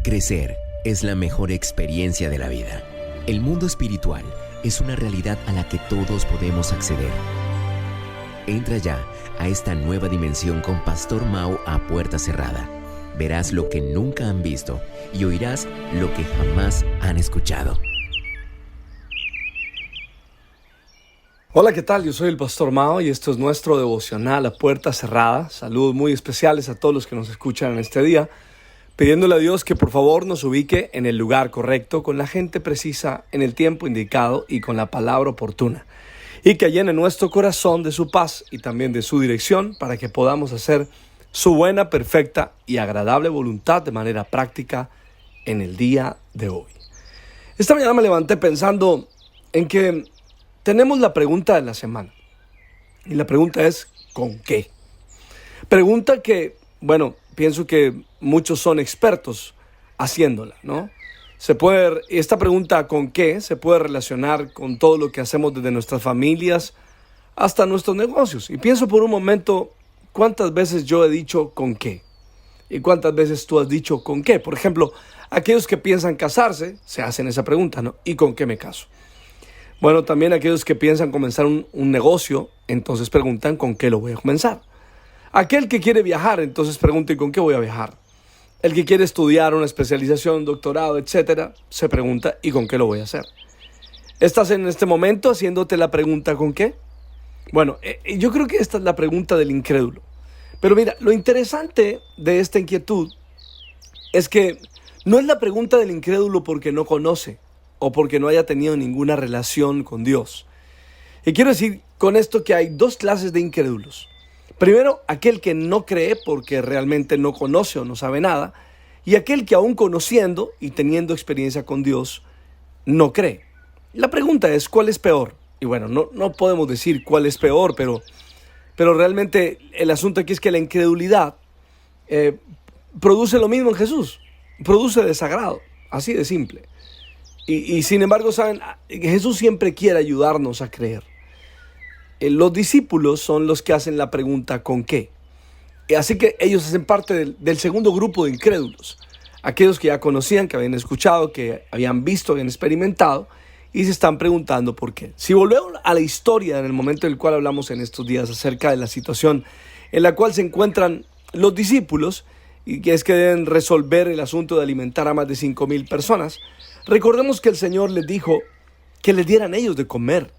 Crecer es la mejor experiencia de la vida. El mundo espiritual es una realidad a la que todos podemos acceder. Entra ya a esta nueva dimensión con Pastor Mau a puerta cerrada. Verás lo que nunca han visto y oirás lo que jamás han escuchado. Hola, ¿qué tal? Yo soy el Pastor Mao y esto es nuestro devocional a puerta cerrada. Saludos muy especiales a todos los que nos escuchan en este día, pidiéndole a Dios que por favor nos ubique en el lugar correcto, con la gente precisa, en el tiempo indicado y con la palabra oportuna. Y que llene nuestro corazón de su paz y también de su dirección para que podamos hacer su buena, perfecta y agradable voluntad de manera práctica en el día de hoy. Esta mañana me levanté pensando en que tenemos la pregunta de la semana. Y la pregunta es, ¿con qué? Pregunta que, pienso que muchos son expertos haciéndola, ¿no? Esta pregunta, ¿con qué?, se puede relacionar con todo lo que hacemos desde nuestras familias hasta nuestros negocios. Y pienso por un momento, ¿cuántas veces yo he dicho ¿con qué? ¿Y cuántas veces tú has dicho ¿con qué? Por ejemplo, aquellos que piensan casarse, se hacen esa pregunta, ¿no? ¿Y con qué me caso? Bueno, también aquellos que piensan comenzar un negocio, entonces preguntan ¿con qué lo voy a comenzar? Aquel que quiere viajar, entonces pregunta ¿y con qué voy a viajar? El que quiere estudiar una especialización, un doctorado, etcétera, se pregunta ¿y con qué lo voy a hacer? ¿Estás en este momento haciéndote la pregunta ¿con qué? Bueno, yo creo que esta es la pregunta del incrédulo. Pero mira, lo interesante de esta inquietud es que no es la pregunta del incrédulo porque no conoce o porque no haya tenido ninguna relación con Dios. Y quiero decir con esto que hay dos clases de incrédulos. Primero, aquel que no cree porque realmente no conoce o no sabe nada, y aquel que aún conociendo y teniendo experiencia con Dios, no cree. La pregunta es, ¿cuál es peor? Y bueno, no podemos decir cuál es peor, pero realmente el asunto aquí es que la incredulidad produce lo mismo en Jesús, produce desagrado, así de simple. Y sin embargo, saben, Jesús siempre quiere ayudarnos a creer. Los discípulos son los que hacen la pregunta ¿con qué? Así que ellos hacen parte del segundo grupo de incrédulos. Aquellos que ya conocían, que habían escuchado, que habían visto, habían experimentado y se están preguntando por qué. Si volvemos a la historia en el momento en el cual hablamos en estos días acerca de la situación en la cual se encuentran los discípulos y que es que deben resolver el asunto de alimentar a más de 5,000 personas, recordemos que el Señor les dijo que les dieran ellos de comer.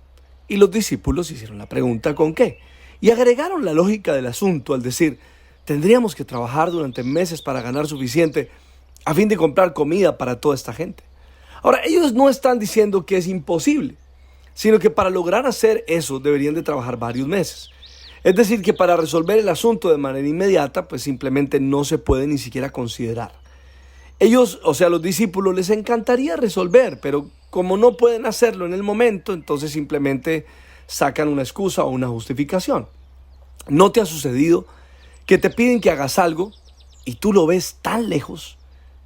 Y los discípulos hicieron la pregunta ¿con qué? Y agregaron la lógica del asunto al decir, tendríamos que trabajar durante meses para ganar suficiente a fin de comprar comida para toda esta gente. Ahora, ellos no están diciendo que es imposible, sino que para lograr hacer eso deberían de trabajar varios meses. Es decir, que para resolver el asunto de manera inmediata, pues simplemente no se puede ni siquiera considerar. Ellos, los discípulos, les encantaría resolver, pero como no pueden hacerlo en el momento, entonces simplemente sacan una excusa o una justificación. ¿No te ha sucedido que te piden que hagas algo y tú lo ves tan lejos?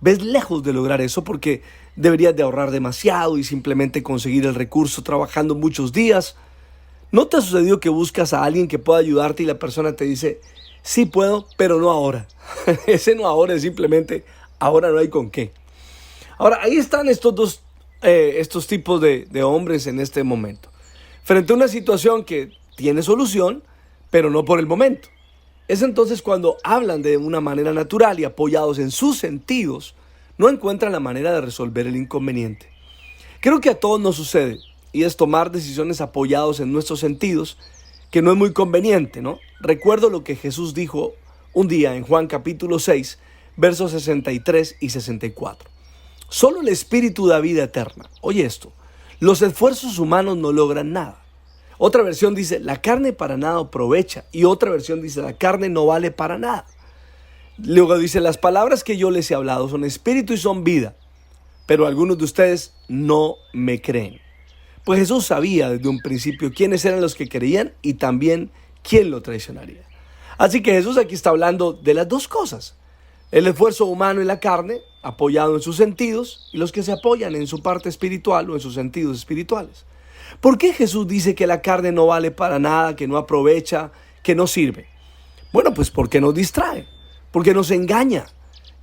Ves lejos de lograr eso porque deberías de ahorrar demasiado y simplemente conseguir el recurso trabajando muchos días. ¿No te ha sucedido que buscas a alguien que pueda ayudarte y la persona te dice, sí puedo, pero no ahora? Ese no ahora es simplemente, ahora no hay con qué. Ahora, ahí están estos tipos de hombres en este momento, frente a una situación que tiene solución, pero no por el momento. Es entonces cuando hablan de una manera natural y apoyados en sus sentidos, no encuentran la manera de resolver el inconveniente. Creo que a todos nos sucede, y es tomar decisiones apoyados en nuestros sentidos, que no es muy conveniente, ¿no? Recuerdo lo que Jesús dijo un día en Juan capítulo 6, versos 63 y 64. Solo el Espíritu da vida eterna. Oye esto, los esfuerzos humanos no logran nada. Otra versión dice, la carne para nada aprovecha. Y otra versión dice, la carne no vale para nada. Luego dice, las palabras que yo les he hablado son espíritu y son vida. Pero algunos de ustedes no me creen. Pues Jesús sabía desde un principio quiénes eran los que creían y también quién lo traicionaría. Así que Jesús aquí está hablando de las dos cosas. El esfuerzo humano en la carne, apoyado en sus sentidos, y los que se apoyan en su parte espiritual o en sus sentidos espirituales. ¿Por qué Jesús dice que la carne no vale para nada, que no aprovecha, que no sirve? Bueno, pues porque nos distrae, porque nos engaña.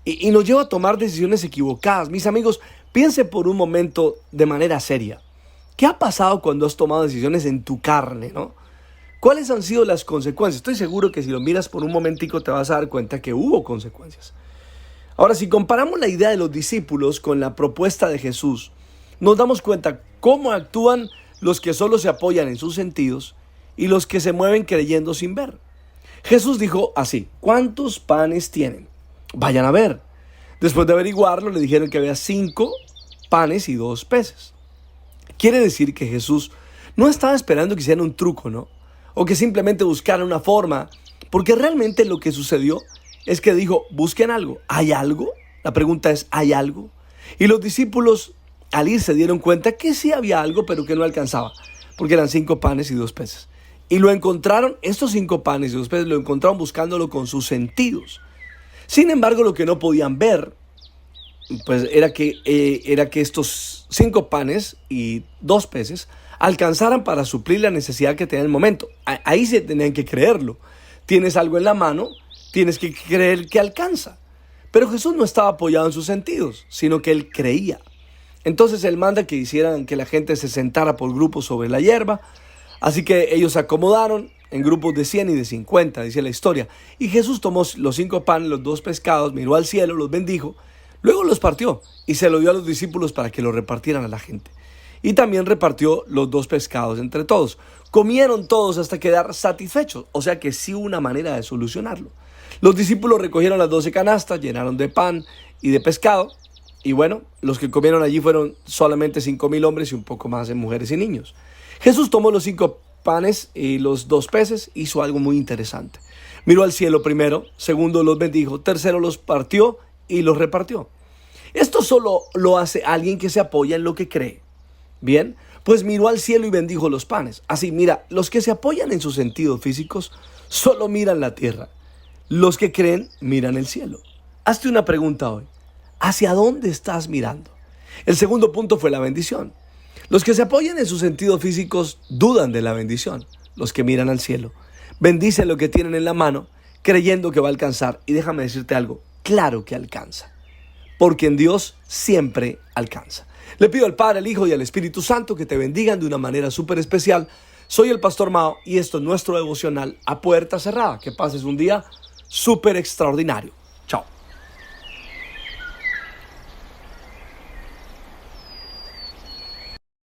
y nos lleva a tomar decisiones equivocadas. Mis amigos, piense por un momento de manera seria. ¿Qué ha pasado cuando has tomado decisiones en tu carne, no? ¿Cuáles han sido las consecuencias? Estoy seguro que si lo miras por un momentico te vas a dar cuenta que hubo consecuencias. Ahora, si comparamos la idea de los discípulos con la propuesta de Jesús, nos damos cuenta cómo actúan los que solo se apoyan en sus sentidos y los que se mueven creyendo sin ver. Jesús dijo así: ¿cuántos panes tienen? Vayan a ver. Después de averiguarlo, le dijeron que había 5 panes y 2 peces. Quiere decir que Jesús no estaba esperando que hicieran un truco, ¿no? O que simplemente buscaran una forma, porque realmente lo que sucedió es que dijo: busquen algo. ¿Hay algo? La pregunta es: ¿hay algo? Y los discípulos al ir se dieron cuenta que sí había algo, pero que no alcanzaba, porque eran 5 panes y 2 peces. Y lo encontraron, estos 5 panes y 2 peces, lo encontraron buscándolo con sus sentidos. Sin embargo, lo que no podían ver, pues era que estos 5 panes y 2 peces alcanzaran para suplir la necesidad que tenían en el momento. Ahí se tenían que creerlo. Tienes algo en la mano, tienes que creer que alcanza. Pero Jesús no estaba apoyado en sus sentidos, sino que él creía. Entonces él manda que hicieran que la gente se sentara por grupos sobre la hierba. Así que ellos se acomodaron en grupos de 100 y de 50, dice la historia. Y Jesús tomó los 5 panes, los 2 pescados, miró al cielo, los bendijo, luego los partió y se lo dio a los discípulos para que lo repartieran a la gente. Y también repartió los 2 pescados entre todos. Comieron todos hasta quedar satisfechos, o sea que sí hubo una manera de solucionarlo. Los discípulos recogieron las 12 canastas, llenaron de pan y de pescado. Y bueno, los que comieron allí fueron solamente 5,000 hombres y un poco más de mujeres y niños. Jesús tomó los 5 panes y los 2 peces, hizo algo muy interesante. Miró al cielo primero, segundo los bendijo, tercero los partió y los repartió. Esto solo lo hace alguien que se apoya en lo que cree. Bien, pues miró al cielo y bendijo los panes. Así, mira, los que se apoyan en sus sentidos físicos solo miran la tierra. Los que creen miran el cielo. Hazte una pregunta hoy. ¿Hacia dónde estás mirando? El segundo punto fue la bendición. Los que se apoyan en sus sentidos físicos dudan de la bendición. Los que miran al cielo bendicen lo que tienen en la mano, creyendo que va a alcanzar. Y déjame decirte algo, claro que alcanza, porque en Dios siempre alcanza. Le pido al Padre, al Hijo y al Espíritu Santo que te bendigan de una manera súper especial. Soy el Pastor Mao y esto es nuestro devocional a puerta cerrada. Que pases un día súper extraordinario. Chao.